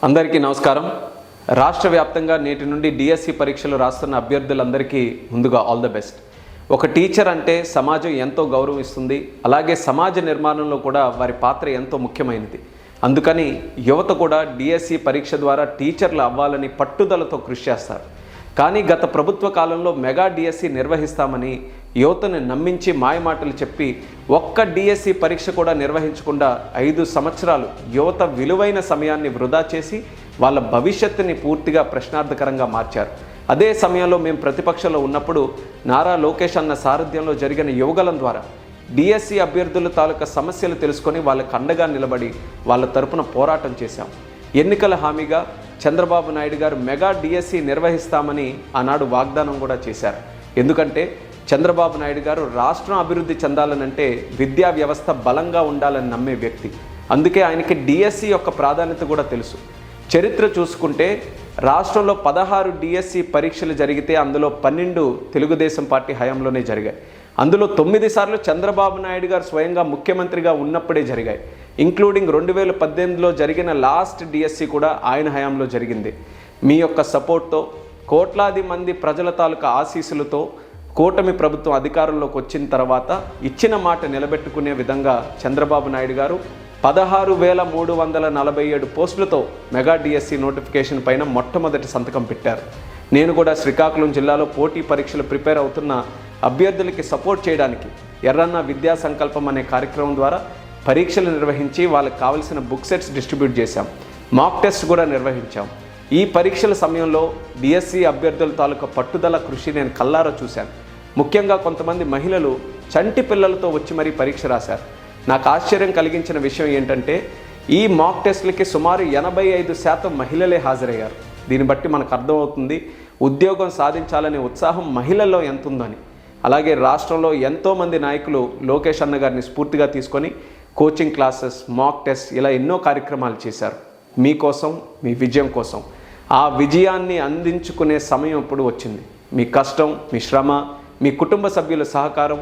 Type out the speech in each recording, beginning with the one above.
అందరికీ నమస్కారం. రాష్ట్ర వ్యాప్తంగా నేటి నుండి డిఎస్సి పరీక్షలు రాస్తున్న అభ్యర్థులందరికీ ముందుగా ఆల్ ద బెస్ట్. ఒక టీచర్ అంటే సమాజం ఎంతో గౌరవిస్తుంది, అలాగే సమాజ నిర్మాణంలో కూడా వారి పాత్ర ఎంతో ముఖ్యమైనది. అందుకని యువత కూడా డిఎస్సి పరీక్ష ద్వారా టీచర్లు అవ్వాలని పట్టుదలతో కృషి చేస్తారు. కానీ గత ప్రభుత్వ కాలంలో మెగా డిఎస్సి నిర్వహిస్తామని యువతను నమ్మించి మాయమాటలు చెప్పి ఒక్క డిఎస్సి పరీక్ష కూడా నిర్వహించకుండా 5 సంవత్సరాలు యువత విలువైన సమయాన్ని వృధా చేసి వాళ్ళ భవిష్యత్తుని పూర్తిగా ప్రశ్నార్థకరంగా మార్చారు. అదే సమయంలో మేము ప్రతిపక్షంలో ఉన్నప్పుడు నారా లోకేష్ అన్న సారథ్యంలో జరిగిన యువగలం ద్వారా డిఎస్సి అభ్యర్థుల తాలూకా సమస్యలు తెలుసుకొని వాళ్ళకు అండగా నిలబడి వాళ్ళ తరపున పోరాటం చేశాం. ఎన్నికల హామీగా చంద్రబాబు నాయుడు గారు మెగా డిఎస్సి నిర్వహిస్తామని ఆనాడు వాగ్దానం కూడా చేశారు. ఎందుకంటే చంద్రబాబు నాయుడు గారు రాష్ట్రం అభివృద్ధి చెందాలనంటే విద్యా వ్యవస్థ బలంగా ఉండాలని నమ్మే వ్యక్తి. అందుకే ఆయనకి డిఎస్సి యొక్క ప్రాధాన్యత కూడా తెలుసు. చరిత్ర చూసుకుంటే రాష్ట్రంలో 16 డిఎస్సి పరీక్షలు జరిగితే అందులో 12 తెలుగుదేశం పార్టీ హయాంలోనే జరిగాయి. అందులో 9 సార్లు చంద్రబాబు నాయుడు గారు స్వయంగా ముఖ్యమంత్రిగా ఉన్నప్పుడే జరిగాయి. ఇంక్లూడింగ్ 2018లో జరిగిన లాస్ట్ డిఎస్సి కూడా ఆయన హయాంలో జరిగింది. మీ యొక్క సపోర్ట్తో, కోట్లాది మంది ప్రజల తాలూకా ఆశీస్సులతో కూటమి ప్రభుత్వం అధికారంలోకి వచ్చిన తర్వాత ఇచ్చిన మాట నిలబెట్టుకునే విధంగా చంద్రబాబు నాయుడు గారు 16,347 పోస్టులతో మెగా డిఎస్సి నోటిఫికేషన్ పైన మొట్టమొదటి సంతకం పెట్టారు. నేను కూడా శ్రీకాకుళం జిల్లాలో పోటీ పరీక్షలు ప్రిపేర్ అవుతున్న అభ్యర్థులకి సపోర్ట్ చేయడానికి ఎర్రన్న విద్యా సంకల్పం అనే కార్యక్రమం ద్వారా పరీక్షలు నిర్వహించి వాళ్ళకి కావలసిన బుక్ సెట్స్ డిస్ట్రిబ్యూట్ చేశాం. మాక్ టెస్ట్ కూడా నిర్వహించాం. ఈ పరీక్షల సమయంలో డిఎస్సి అభ్యర్థుల తాలూకా పట్టుదల కృషి నేను కల్లారా చూశాను. ముఖ్యంగా కొంతమంది మహిళలు చంటి పిల్లలతో వచ్చి మరీ పరీక్ష రాశారు. నాకు ఆశ్చర్యం కలిగించిన విషయం ఏంటంటే ఈ మాక్ టెస్ట్లకి సుమారు 85% మహిళలే హాజరయ్యారు. దీన్ని బట్టి మనకు అర్థమవుతుంది ఉద్యోగం సాధించాలనే ఉత్సాహం మహిళల్లో ఎంత ఉందని. అలాగే రాష్ట్రంలో ఎంతోమంది నాయకులు లోకేష్ అన్న గారిని స్ఫూర్తిగా తీసుకొని కోచింగ్ క్లాసెస్, మాక్ టెస్ట్ ఇలా ఎన్నో కార్యక్రమాలు చేశారు. మీకోసం, మీ విజయం కోసం. ఆ విజయాన్ని అందించుకునే సమయం ఇప్పుడు వచ్చింది. మీ కష్టం, మీ శ్రమ, మీ కుటుంబ సభ్యుల సహకారం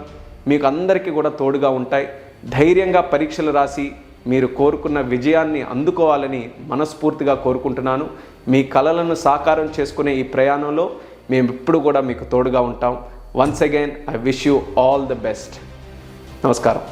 మీకు అందరికీ కూడా తోడుగా ఉంటాయి. ధైర్యంగా పరీక్షలు రాసి మీరు కోరుకున్న విజయాన్ని అందుకోవాలని మనస్ఫూర్తిగా కోరుకుంటున్నాను. మీ కలలను సాకారం చేసుకునే ఈ ప్రయాణంలో మేము ఇప్పుడు కూడా మీకు తోడుగా ఉంటాం. Once again I wish you all the best. నమస్కారం.